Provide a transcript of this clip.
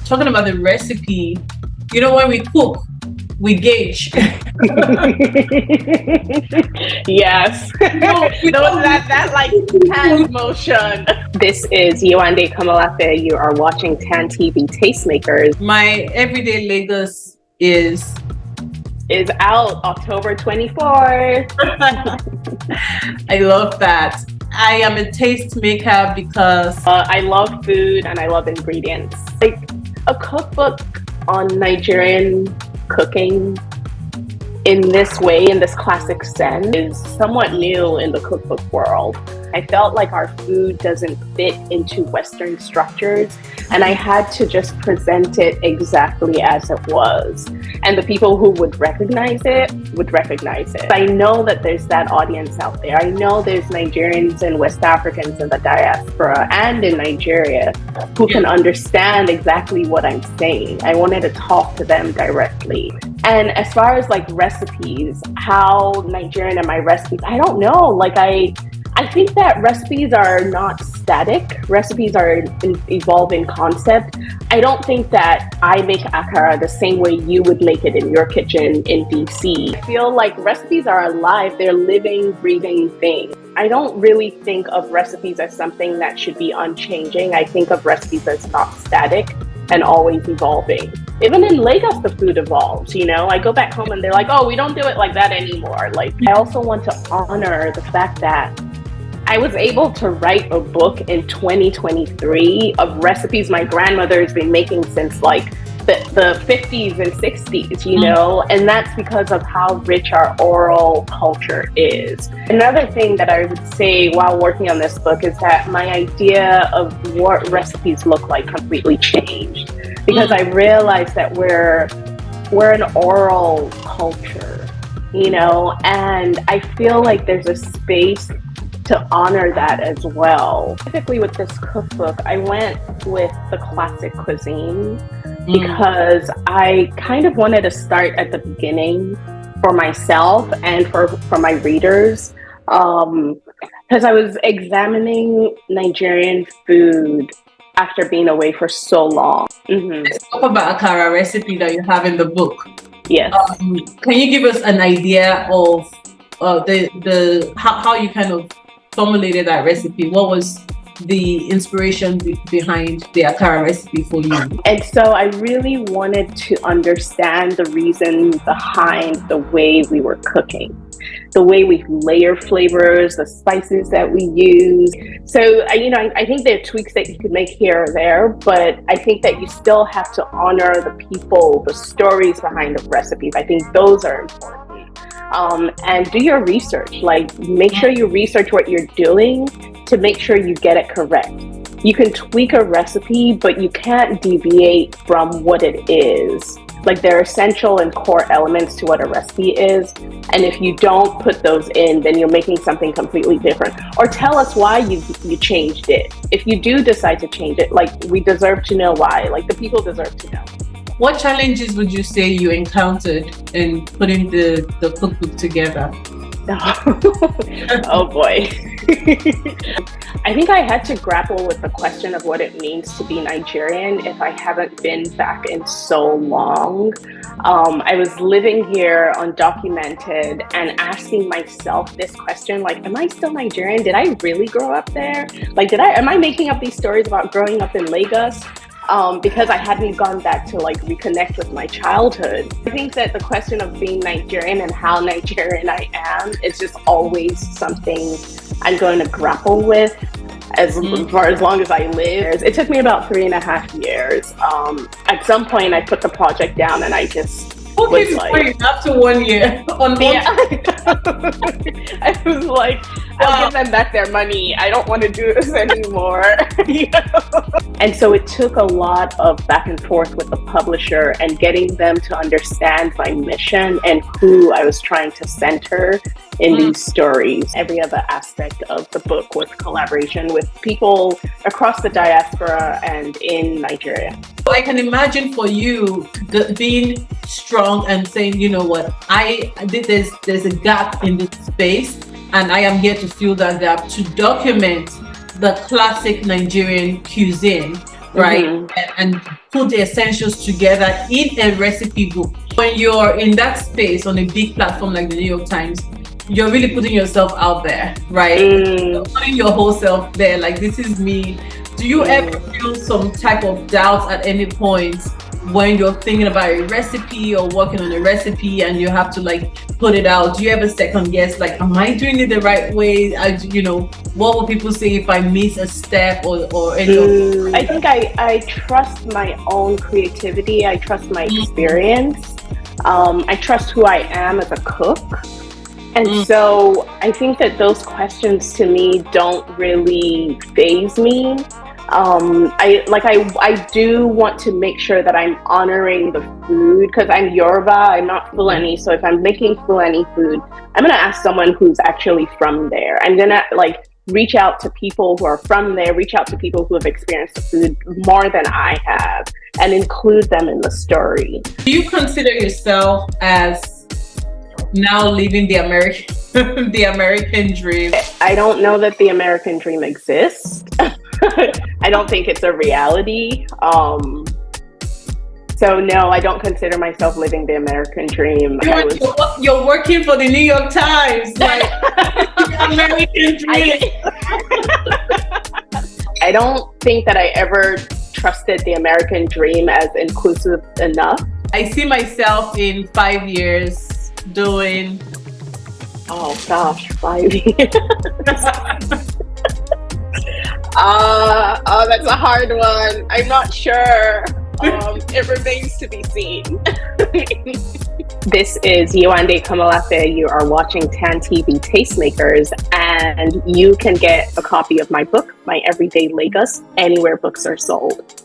Talking about the recipe, when we cook, we gauge. Yes. That like hand motion. This is Yewande Komolafe. You are watching TANTV Tastemakers. My everyday Lagos is out October 24th. I love that. I am a tastemaker because I love food and I love ingredients. Like a cookbook on Nigerian cooking in this way, in this classic sense, is somewhat new in the cookbook world. I felt like our food doesn't fit into Western structures, and I had to just present it exactly as it was. And the people who would recognize it would recognize it. I know that there's that audience out there. I know there's Nigerians and West Africans in the diaspora and in Nigeria who can understand exactly what I'm saying. I wanted to talk to them directly. And as far as like recipes, how Nigerian are my recipes, I don't know. Like I think that recipes are not static. Recipes are an evolving concept. I don't think that I make akara the same way you would make it in your kitchen in DC. I feel like recipes are alive. They're living, breathing things. I don't really think of recipes as something that should be unchanging. I think of recipes as not static and always evolving. Even in Lagos, the food evolves, I go back home and they're like, oh, we don't do it like that anymore. Like, I also want to honor the fact that I was able to write a book in 2023 of recipes my grandmother has been making since like the 50s and 60s, and that's because of how rich our oral culture is. Another thing that I would say while working on this book is that my idea of what recipes look like completely changed, because I realized that we're an oral culture, and I feel like there's a space to honor that as well. Typically with this cookbook, I went with the classic cuisine because I kind of wanted to start at the beginning for myself and for my readers, because I was examining Nigerian food after being away for so long. Let's talk about akara recipe that you have in the book. Yes. Can you give us an idea of the how you kind of formulated that recipe? What was the inspiration behind the akara recipe for you? And so I really wanted to understand the reason behind the way we were cooking, the way we layer flavors, the spices that we use. So, I think there are tweaks that you could make here or there, but I think that you still have to honor the people, the stories behind the recipes. I think those are important. And do your research. Like, make sure you research what you're doing to make sure you get it correct. You can tweak a recipe, but you can't deviate from what it is. Like, there are essential and core elements to what a recipe is. And if you don't put those in, then you're making something completely different. Or tell us why you changed it. If you do decide to change it, like, we deserve to know why. Like, the people deserve to know. What challenges would you say you encountered in putting the cookbook together? Oh boy. I think I had to grapple with the question of what it means to be Nigerian if I haven't been back in so long. I was living here undocumented and asking myself this question, like, am I still Nigerian? Did I really grow up there? Like, am I making up these stories about growing up in Lagos? Because I hadn't gone back to like reconnect with my childhood. I think that the question of being Nigerian and how Nigerian I am is just always something I'm going to grapple with for as long as I live. It took me about 3.5 years. At some point I put the project down and I just was like, after 1 year I was like, I'll give them back their money. I don't want to do this anymore. And so it took a lot of back and forth with the publisher and getting them to understand my mission and who I was trying to center in these stories. Every other aspect of the book was collaboration with people across the diaspora and in Nigeria. I can imagine for you being strong and saying, what, there's a gap in this space and I am here to fill that gap, to document the classic Nigerian cuisine right? Mhm. And put the essentials together in a recipe book. When you're in that space on a big platform like the New York Times, you're really putting yourself out there, right? You're putting your whole self there, like, this is me. Do you ever feel some type of doubt at any point when you're thinking about a recipe or working on a recipe and you have to like put it out? Do you ever second guess, like, am I doing it the right way? What will people say if I miss a step or any I think I trust my own creativity. I trust my experience. I trust who I am as a cook. And so I think that those questions to me don't really faze me. I do want to make sure that I'm honoring the food, because I'm Yoruba, I'm not Fulani. So if I'm making Fulani food, I'm gonna ask someone who's actually from there. I'm gonna reach out to people who are from there, reach out to people who have experienced the food more than I have, and include them in the story. Do you consider yourself as now living the American dream? I don't know that the American dream exists. I don't think it's a reality. So no, I don't consider myself living the American dream. You're working for the New York Times, like American dream. I don't think that I ever trusted the American dream as inclusive enough. I see myself in 5 years doing, oh gosh, 5 years. That's a hard one. I'm not sure. It remains to be seen. This is Yewande Komolafe. You are watching TANTV Tastemakers, and you can get a copy of my book, My Everyday Lagos, anywhere books are sold.